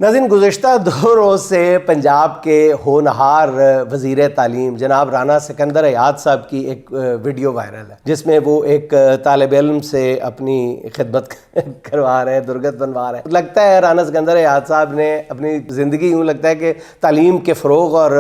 नाज़रीन, गुज़िश्ता 2 रोज़ से पंजाब के होनहार वज़ीर तालीम जनाब राना सिकंदर हयात साहब की एक वीडियो वायरल है, जिसमें वो एक तालिब इल्म से अपनी खिदमत करवा रहे हैं, दुर्गत बनवा रहे हैं। लगता है राना सिकंदर हयात साहब ने अपनी ज़िंदगी यूँ लगता है कि तालीम के फ़रोग़ और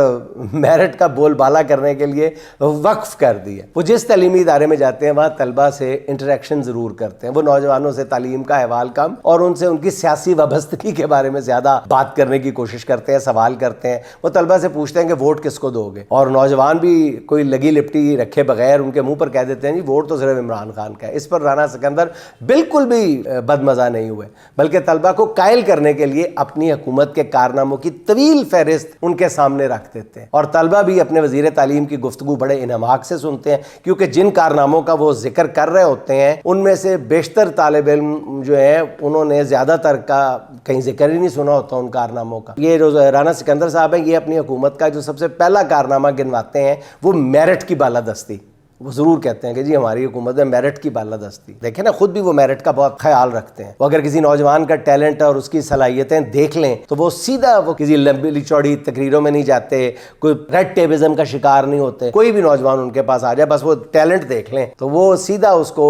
मेरिट का बोलबाला करने के लिए वक्फ़ कर दी है। वो जिस तालीमी इदारे में जाते हैं वहाँ तलबा से इंटरेक्शन ज़रूर करते हैं। वो नौजवानों से तालीम का अहवाल कम और उनसे उनकी सियासी वाबस्तगी के बारे में ज़्यादा बात करने की कोशिश करते हैं, सवाल करते हैं। वो तलबा से पूछते हैं कि वोट किसको दोगे, और नौजवान भी कोई लगी लिपटी रखे बगैर उनके मुंह पर कह देते हैं जी वोट तो सिर्फ इमरान खान का है। इस पर राना सिकंदर बिल्कुल भी बदमज़ा नहीं हुए, बल्कि तलबा को कायल करने के लिए अपनी हुकूमत के कारनामों की तवील फहरिस्त उनके सामने रख देते हैं। और तलबा भी अपने वज़ीर तालीम की गुफ्तगू बड़े इन्हमाक से सुनते हैं, क्योंकि जिन कारनामों का वो जिक्र कर रहे होते हैं उनमें से बेशतर तालिब इल्म जो है उन्होंने ज़्यादातर का कहीं जिक्र ही नहीं सुना होता उन कारनामों का। ये जो राना सिकंदर साहब हैं, ये अपनी हुकूमत का जो सबसे पहला कारनामा गिनवाते हैं वो मेरिट की बालादस्ती। वो ज़रूर कहते हैं कि जी हमारी हुकूमत में मेरिट की बालादस्ती। देखें ना, खुद भी वो मेरिट का बहुत ख्याल रखते हैं। वो अगर किसी नौजवान का टैलेंट और उसकी सलाहियतें देख लें तो वो सीधा वो किसी लंबी चौड़ी तकरीरों में नहीं जाते, कोई रेड टेबिज्म का शिकार नहीं होते। कोई भी नौजवान उनके पास आ जाए, बस वो टैलेंट देख लें तो वो सीधा उसको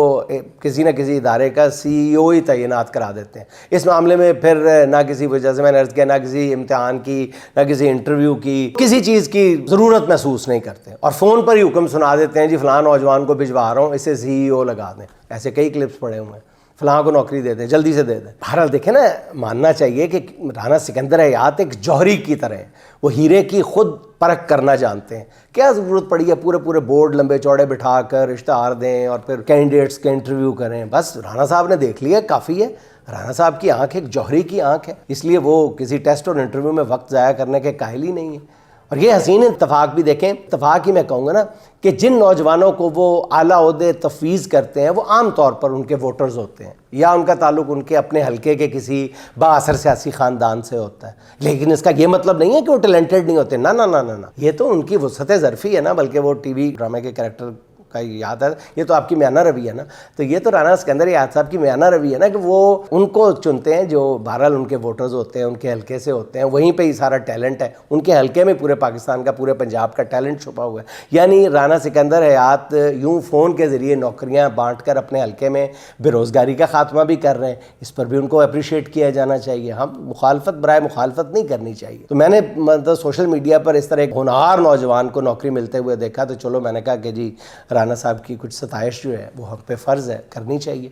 किसी न किसी इदारे का CEO ही तैनात करा देते हैं। इस मामले में फिर ना किसी वजह से मैंने अर्ज़ किया, ना किसी इम्तिहान की, ना किसी इंटरव्यू की, किसी चीज़ की ज़रूरत महसूस नहीं करते और फ़ोन पर ही हुक्म सुना देते हैं जी फलां नौजवान को भिजवा रहा हूँ, इसे CEO लगा दें। ऐसे कई क्लिप्स पड़े हुए हैं, फलां को नौकरी दे दें, जल्दी से दे दें। बहरहाल देखें ना, मानना चाहिए कि राना सिकंदर हयात एक जौहरी की तरह है। वो हीरे की खुद परख करना जानते हैं। क्या ज़रूरत पड़ी है पूरे पूरे बोर्ड लंबे चौड़े बिठा कर इश्तहार दें और फिर कैंडिडेट्स के इंटरव्यू करें। बस राना साहब ने देख लिया, काफ़ी है। राना साहब की आंख एक जौहरी की आंख है, इसलिए वो किसी टेस्ट और इंटरव्यू में वक्त ज़ाया करने के काहिल ही नहीं है। और ये हसीन इत्तफाक भी देखें, इत्तफाक ही मैं कहूँगा ना, कि जिन नौजवानों को वो आला ओहदे तफवीज़ करते हैं वो आम तौर पर उनके वोटर्स होते हैं या उनका ताल्लुक उनके अपने हलके के किसी बाअसर सियासी ख़ानदान से होता है। लेकिन इसका ये मतलब नहीं है कि वो टैलेंटेड नहीं होते, ना ना ना ना ना, ये तो उनकी वसअत ज़र्फ़ी है ना, बल्कि वो TV ड्रामे के कैरेक्टर का याद है, ये तो आपकी म्याना रवि है ना। तो ये तो राना सिकंदर हयात साहब की म्याना रवि है ना कि वो उनको चुनते हैं जो बहरहाल उनके वोटर्स होते हैं, उनके हलके से होते हैं, वहीं पे ही सारा टैलेंट है। उनके हलके में पूरे पाकिस्तान का, पूरे पंजाब का टैलेंट छुपा हुआ है। यानी राना सिकंदर हयात यूँ फ़ोन के ज़रिए नौकरियाँ बाँट कर अपने हलके में बेरोज़गारी का ख़ात्मा भी कर रहे हैं। इस पर भी उनको अप्रिशिएट किया जाना चाहिए। हम मुखालफत बराए मुखालफत नहीं करनी चाहिए। तो मैंने मतलब सोशल मीडिया पर इस तरह एक होनहार नौजवान को नौकरी मिलते हुए देखा, तो चलो मैंने कहा कि जी राना साहब की कुछ सताइश जो है वो हम पे फ़र्ज़ है, करनी चाहिए।